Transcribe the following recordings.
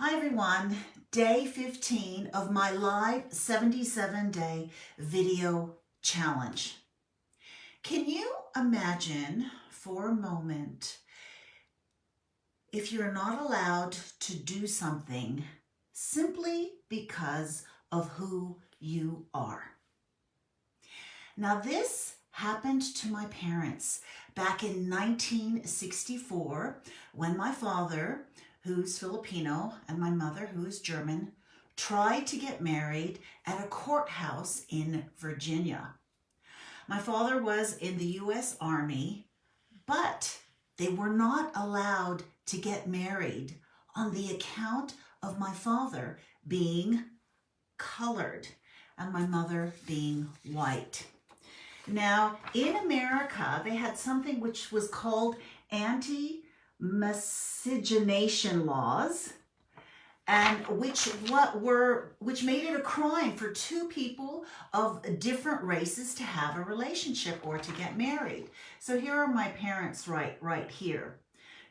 Hi everyone, day 15 of my live 77-day video challenge. Can you imagine for a moment if you're not allowed to do something simply because of who you are? Now this happened to my parents back in 1964 when my father, who's Filipino, and my mother, who is German, tried to get married at a courthouse in Virginia. My father was in the U.S. Army, but they were not allowed to get married on the account of my father being colored and my mother being white. Now, in America, they had something which was called anti-miscegenation laws, and which made it a crime for two people of different races to have a relationship or to get married. So here are my parents right here.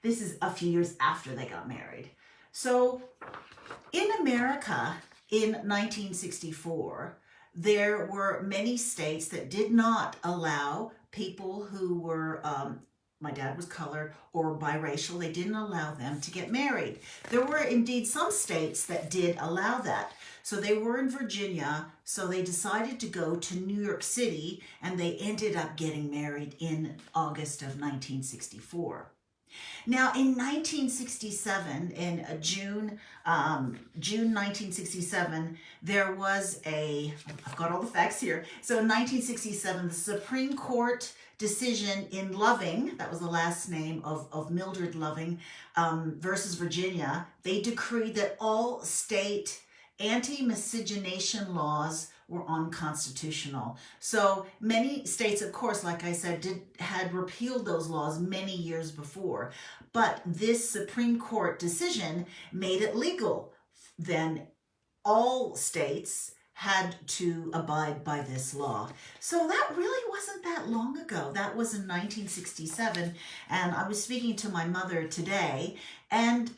This is a few years after they got married. So in America in 1964, there were many states that did not allow people who were, my dad was colored or biracial, they didn't allow them to get married. There were indeed some states that did allow that. So they were in Virginia, so they decided to go to New York City, and they ended up getting married in August of 1964. Now, in 1967, in June 1967, there was I've got all the facts here. So in 1967, the Supreme Court decision in Loving, that was the last name of Mildred Loving, versus Virginia, they decreed that all state anti-miscegenation laws were unconstitutional. So many states, of course, like I said, had repealed those laws many years before. But this Supreme Court decision made it legal. Then all states had to abide by this law. So that really wasn't that long ago. That was in 1967. And I was speaking to my mother today, and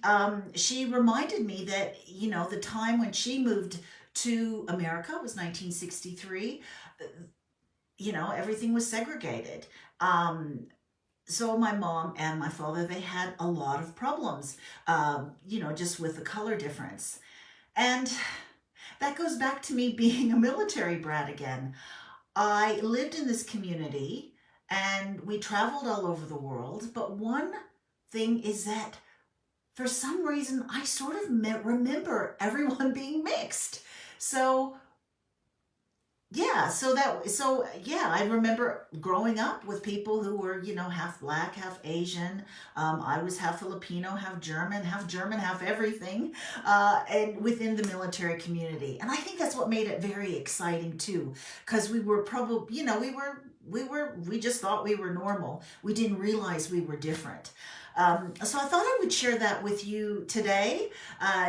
she reminded me that, you know, the time when she moved to America was 1963. You know, everything was segregated. So my mom and my father, they had a lot of problems, you know, just with the color difference. And that goes back to me being a military brat again. I lived in this community and we traveled all over the world, but one thing is that for some reason, I sort of remember everyone being mixed. So yeah, I remember growing up with people who were, you know, half black, half Asian. I was half Filipino, half German, half everything, and within the military community. And I think that's what made it very exciting too, because we were probably, you know, we just thought we were normal. We didn't realize we were different. So I thought I would share that with you today.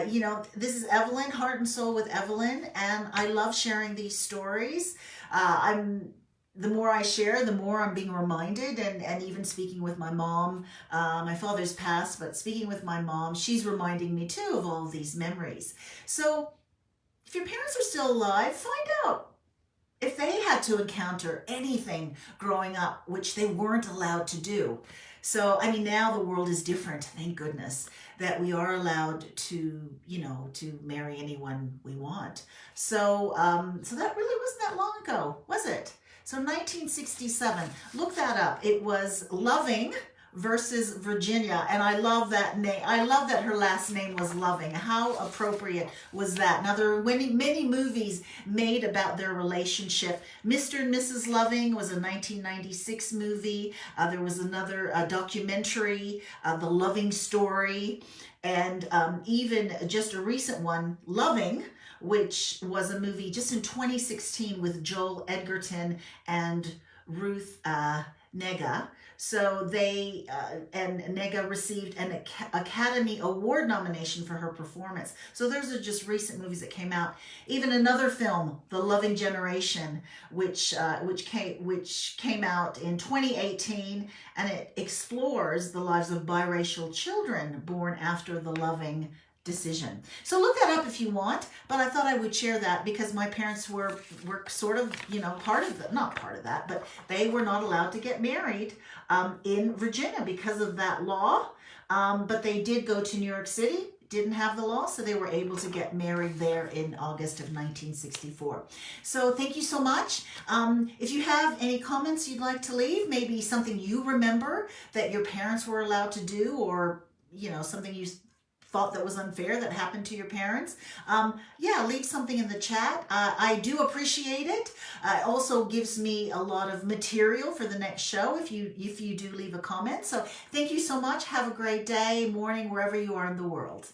You know, this is Evelyn, Heart and Soul with Evelyn, and I love sharing these stories. The more I share, the more I'm being reminded, and even speaking with my mom. My father's passed, but speaking with my mom, she's reminding me too of all of these memories. So if your parents are still alive, find out if they had to encounter anything growing up which they weren't allowed to do. So, I mean, now the world is different, thank goodness, that we are allowed to, you know, to marry anyone we want. So, so that really wasn't that long ago, was it? So 1967, look that up. It was Loving versus Virginia, and I love that name. I love that her last name was Loving. How appropriate was that? Now, there were many movies made about their relationship. Mr. and Mrs. Loving was a 1996 movie. There was another documentary, The Loving Story, and even just a recent one, Loving, which was a movie just in 2016 with Joel Edgerton and Ruth Negga. So they, and Negga received an Academy Award nomination for her performance. So those are just recent movies that came out. Even another film, The Loving Generation, which came out in 2018, and it explores the lives of biracial children born after the Loving decision. So look that up if you want, but I thought I would share that because my parents were sort of, part of the, not part of that, but they were not allowed to get married in Virginia because of that law. But they did go to New York City, didn't have the law, so they were able to get married there in August of 1964. So thank you so much. If you have any comments you'd like to leave, maybe something you remember that your parents were allowed to do, or something you thought that was unfair that happened to your parents, leave something in the chat. I do appreciate it. It also gives me a lot of material for the next show if you do leave a comment. So thank you so much. Have a great day, morning, wherever you are in the world.